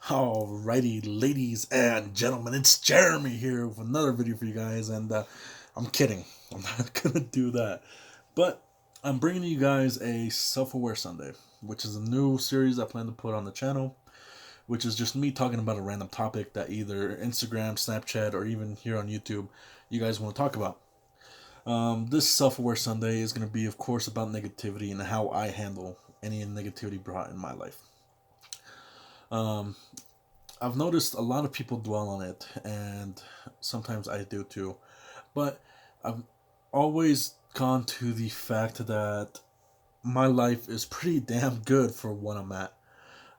Alrighty, ladies and gentlemen, it's Jeremy here with another video for you guys, and I'm kidding. I'm not gonna do that, but I'm bringing you guys a self-aware Sunday, which is a new series I plan to put on the channel, which is just me talking about a random topic that either Instagram, Snapchat, or even here on YouTube you guys want to talk about. This self-aware Sunday is going to be, of course, about negativity and how I handle any negativity brought in my life. Um, I've noticed a lot of people dwell on it, and sometimes I do too. But I've always gone to the fact that my life is pretty damn good for what I'm at.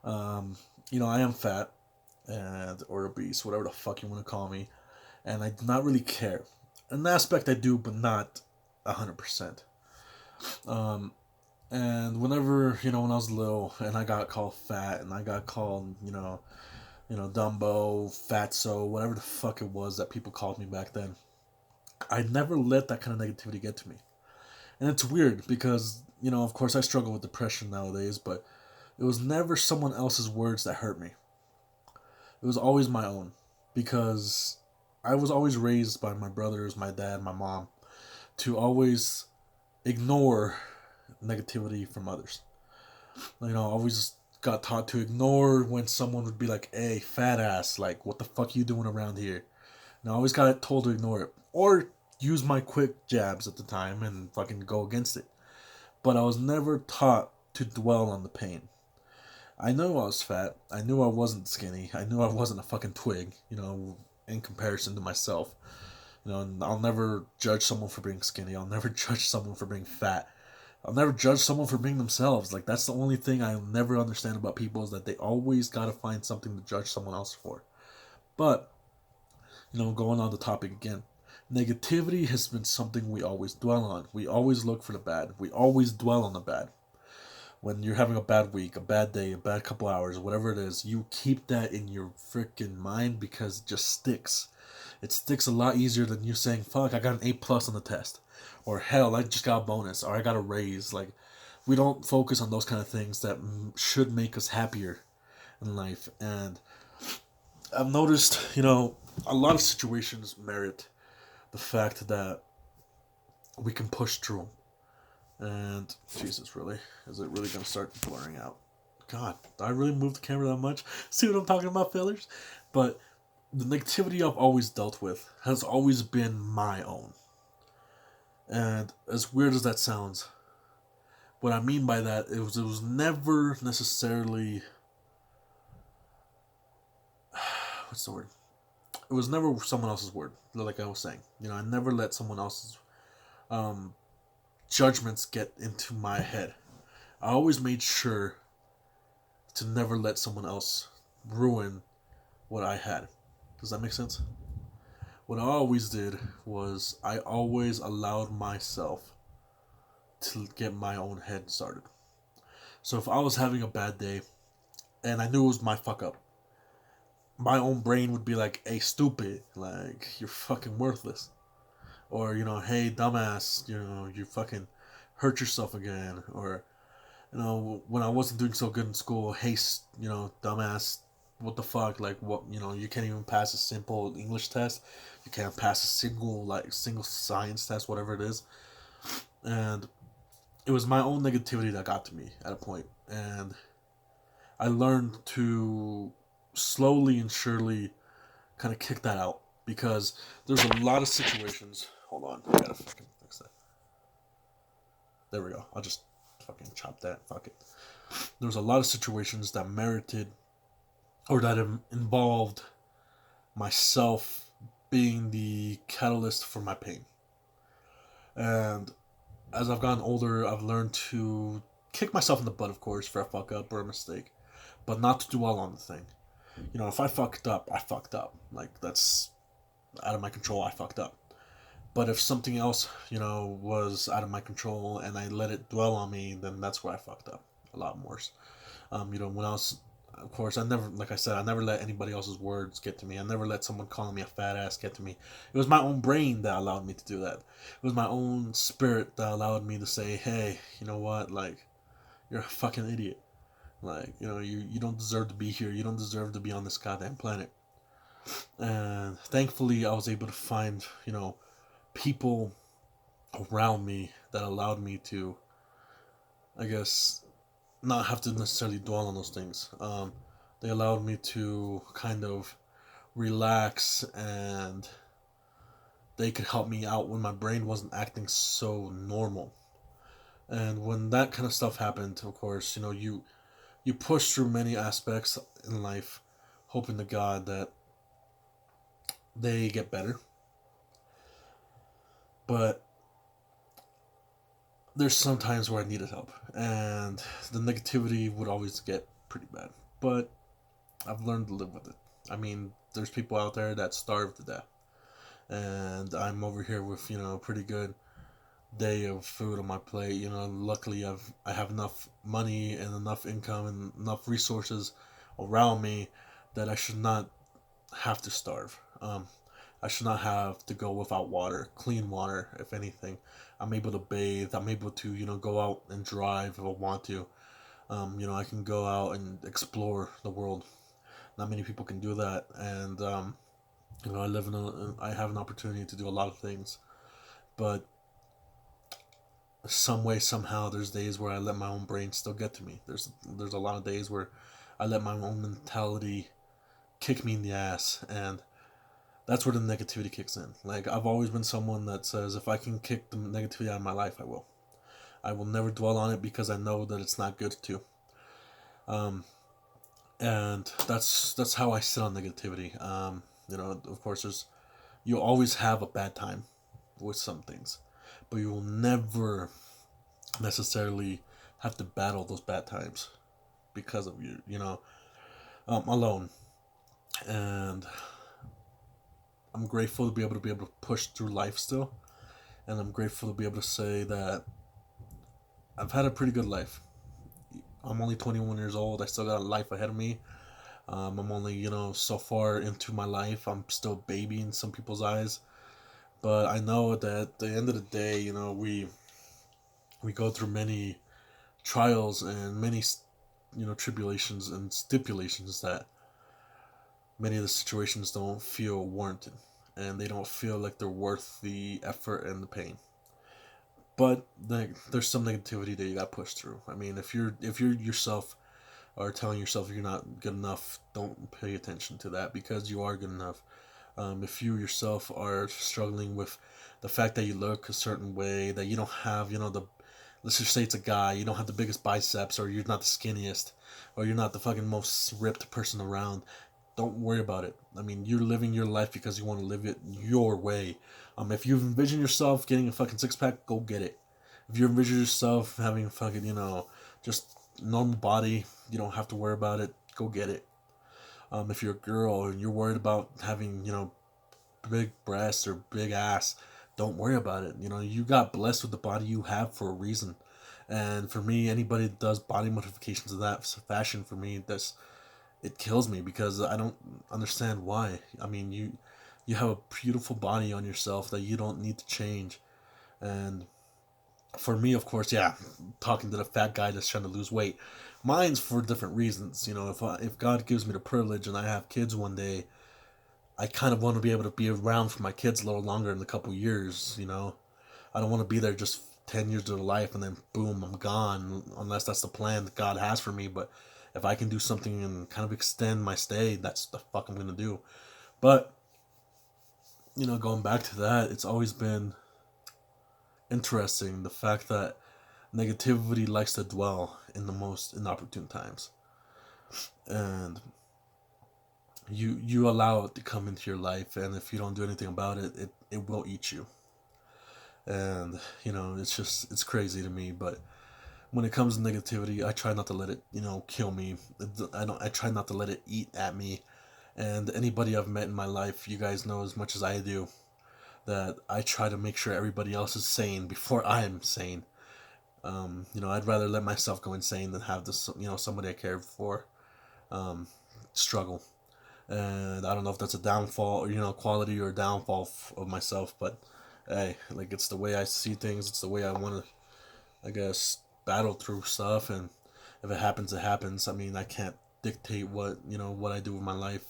Um, I am fat and or obese, whatever the fuck you want to call me, and I do not really care. An aspect I do, but not 100%. Um, and whenever when I was little, and I got called fat, and I got called Dumbo, Fatso, whatever the fuck it was that people called me back then. I never let that kind of negativity get to me. And it's weird because, of course I struggle with depression nowadays, but it was never someone else's words that hurt me. It was always my own. Because I was always raised by my brothers, my dad, my mom, to always ignore negativity from others. Always got taught to ignore when someone would be like, "Hey, fat ass, like, what the fuck you doing around here?" And I always got told to ignore it or use my quick jabs at the time and fucking go against it. But I was never taught to dwell on the pain. I knew I was fat. I knew I wasn't skinny. I knew I wasn't a fucking twig. In comparison to myself. And I'll never judge someone for being skinny. I'll never judge someone for being fat. I'll never judge someone for being themselves. Like, that's the only thing I'll never understand about people is that they always gotta find something to judge someone else for. But, going on the topic again, negativity has been something we always dwell on. We always look for the bad. We always dwell on the bad. When you're having a bad week, a bad day, a bad couple hours, whatever it is, you keep that in your freaking mind because it just sticks. It sticks a lot easier than you saying, "Fuck, I got an A+ on the test," or "Hell, I just got a bonus," or "I got a raise." Like, we don't focus on those kind of things that should make us happier in life. And I've noticed, a lot of situations merit the fact that we can push through. And Jesus, really? Is it really gonna start blurring out? God, did I really move the camera that much? See what I'm talking about, fellers? But the negativity I've always dealt with has always been my own. And as weird as that sounds, what I mean by that it was never necessarily what's the word? It was never someone else's word. Like I was saying, I never let someone else's um, judgments get into my head. I always made sure to never let someone else ruin what I had. Does that make sense? What I always did was I always allowed myself to get my own head started. So if I was having a bad day and I knew it was my fuck up, my own brain would be like, "Hey, stupid, like, you're fucking worthless." Or, "Hey, dumbass, you fucking hurt yourself again." Or, when I wasn't doing so good in school, "Hey, dumbass, what the fuck, like, what, you can't even pass a simple English test. You can't pass a single science test, whatever it is." And it was my own negativity that got to me at a point. And I learned to slowly and surely kind of kick that out because there's a lot of situations. Hold on, I gotta fucking fix that. There we go. I'll just fucking chop that. Fuck it. There was a lot of situations that merited or that involved myself being the catalyst for my pain. And as I've gotten older, I've learned to kick myself in the butt, of course, for a fuck up or a mistake, but not to dwell on the thing. If I fucked up, I fucked up. Like, that's out of my control. I fucked up. But if something else, was out of my control and I let it dwell on me, then that's where I fucked up a lot worse. When I was, of course, I never, like I said, I never let anybody else's words get to me. I never let someone calling me a fat ass get to me. It was my own brain that allowed me to do that. It was my own spirit that allowed me to say, "Hey, you know what? Like, you're a fucking idiot." Like, you don't deserve to be here. You don't deserve to be on this goddamn planet. And thankfully, I was able to find, people around me that allowed me to, I guess, not have to necessarily dwell on those things. They allowed me to kind of relax, and they could help me out when my brain wasn't acting so normal. And when that kind of stuff happened, of course, you push through many aspects in life, hoping to God that they get better. But there's some times where I needed help, and the negativity would always get pretty bad. But I've learned to live with it. I mean, there's people out there that starve to death, and I'm over here with a pretty good day of food on my plate. Luckily I have enough money and enough income and enough resources around me that I should not have to starve. I should not have to go without water, clean water, if anything. I'm able to bathe. I'm able to, go out and drive if I want to. I can go out and explore the world. Not many people can do that, and I have an opportunity to do a lot of things. But some way, somehow, there's days where I let my own brain still get to me. There's a lot of days where I let my own mentality kick me in the ass, and that's where the negativity kicks in. Like, I've always been someone that says if I can kick the negativity out of my life, I will. I will never dwell on it because I know that it's not good to. Um, and that's how I sit on negativity. Of course, you'll always have a bad time with some things, but you will never necessarily have to battle those bad times because of alone. And I'm grateful to be able to push through life still, and I'm grateful to be able to say that I've had a pretty good life. I'm only 21 years old. I still got a life ahead of me. I'm only, so far into my life. I'm still a baby in some people's eyes. But I know that at the end of the day, we go through many trials and many, tribulations and stipulations that many of the situations don't feel warranted. And they don't feel like they're worth the effort and the pain. But there's some negativity that you got pushed through. I mean, if you're yourself are telling yourself you're not good enough, don't pay attention to that because you are good enough. If you yourself are struggling with the fact that you look a certain way, that you don't have, let's just say it's a guy, you don't have the biggest biceps, or you're not the skinniest, or you're not the fucking most ripped person around, don't worry about it. I mean, you're living your life because you want to live it your way. If you envision yourself getting a fucking six pack, go get it. If you envision yourself having a fucking, just normal body, you don't have to worry about it. Go get it. If you're a girl and you're worried about having, big breasts or big ass, don't worry about it. You got blessed with the body you have for a reason. And for me, anybody that does body modifications of that fashion, for me, it kills me because I don't understand why. I mean, you have a beautiful body on yourself that you don't need to change. And for me, of course, yeah, talking to the fat guy that's trying to lose weight, mine's for different reasons. If God gives me the privilege and I have kids one day, I kind of want to be able to be around for my kids a little longer in a couple years. I don't want to be there just 10 years of their life and then boom, I'm gone. Unless that's the plan that God has for me. But if I can do something and kind of extend my stay, that's the fuck I'm gonna do. But going back to that, it's always been interesting the fact that negativity likes to dwell in the most inopportune times, and you allow it to come into your life, and if you don't do anything about it, it will eat you. And it's crazy to me, but when it comes to negativity, I try not to let it kill me. I try not to let it eat at me. And anybody I've met in my life, you guys know as much as I do that I try to make sure everybody else is sane before I'm sane. I'd rather let myself go insane than have this, somebody I care for, struggle. And I don't know if that's a downfall, or quality or downfall of myself, but hey, like, it's the way I see things. It's the way I want to, I guess, battle through stuff. And If it happens, it happens. I mean, I can't dictate what I do with my life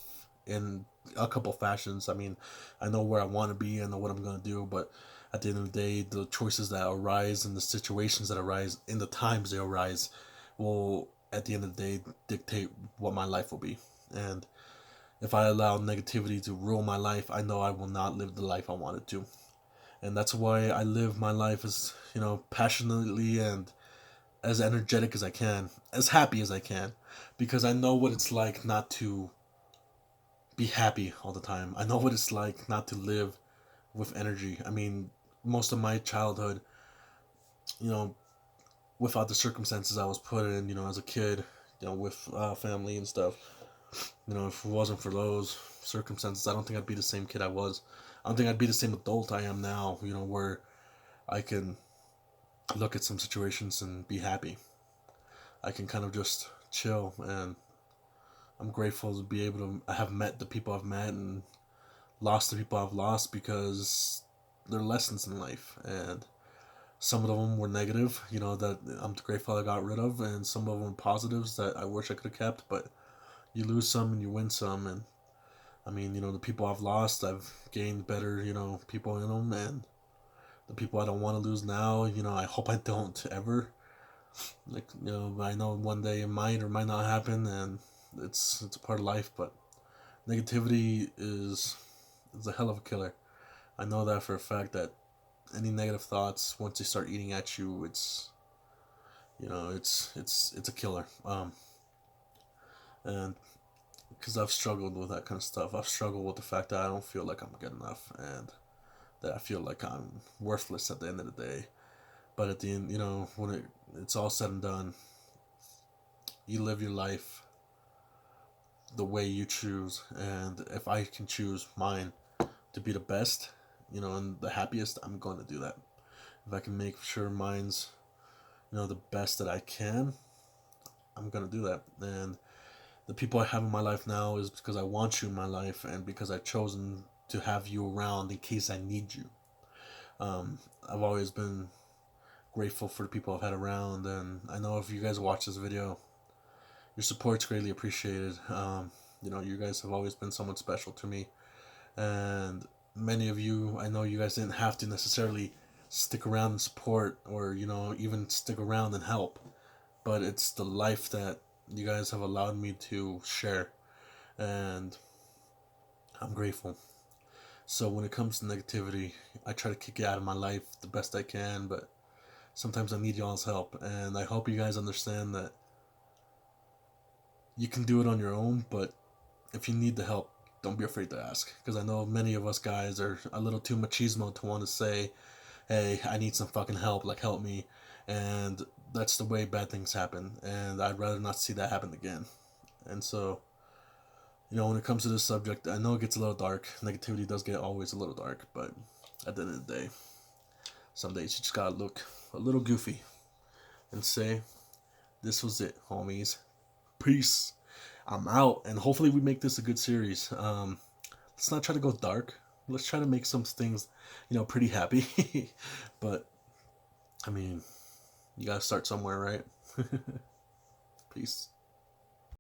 in a couple fashions. I mean, I know where I want to be, I know what I'm going to do, but at the end of the day, the choices that arise and the situations that arise in the times they arise will, at the end of the day, dictate what my life will be. And if I allow negativity to rule my life, I know I will not live the life I wanted to. And that's why I live my life as, passionately and as energetic as I can, as happy as I can, because I know what it's like not to be happy all the time. I know what it's like not to live with energy. I mean, most of my childhood, you know, without the circumstances I was put in, as a kid, with family and stuff, if it wasn't for those circumstances, I don't think I'd be the same kid I was. I don't think I'd be the same adult I am now, where I can look at some situations and be happy. I can kind of just chill, and I'm grateful to be able to have met the people I've met and lost the people I've lost, because they're lessons in life. And some of them were negative, that I'm grateful I got rid of, and some of them were positives that I wish I could have kept. But you lose some and you win some, and I mean, the people I've lost, I've gained better, people in them, and the people I don't want to lose now, I hope I don't ever. Like, I know one day it might or might not happen, and it's a part of life. But negativity is a hell of a killer. I know that for a fact, that any negative thoughts, once they start eating at you, it's a killer. And because I've struggled with that kind of stuff, I've struggled with the fact that I don't feel like I'm good enough, and that I feel like I'm worthless at the end of the day. But at the end, when it's all said and done, you live your life the way you choose. And if I can choose mine to be the best, and the happiest, I'm going to do that. If I can make sure mine's, the best that I can, I'm going to do that. And the people I have in my life now is because I want you in my life, and because I've chosen to have you around in case I need you. I've always been grateful for the people I've had around, and I know if you guys watch this video, your support's greatly appreciated. You guys have always been someone special to me, and many of you, I know you guys didn't have to necessarily stick around and support, or even stick around and help, but it's the life that you guys have allowed me to share, and I'm grateful. So when it comes to negativity, I try to kick it out of my life the best I can, but sometimes I need y'all's help, and I hope you guys understand that you can do it on your own, but if you need the help, don't be afraid to ask, because I know many of us guys are a little too machismo to want to say, hey, I need some fucking help, like, help me. And that's the way bad things happen, and I'd rather not see that happen again. And so, when it comes to this subject, I know it gets a little dark. Negativity does get always a little dark, but at the end of the day, some days you just gotta look a little goofy and say, this was it, homies. Peace. I'm out, and hopefully we make this a good series. Let's not try to go dark. Let's try to make some things, pretty happy. But, I mean, you gotta start somewhere, right? Peace.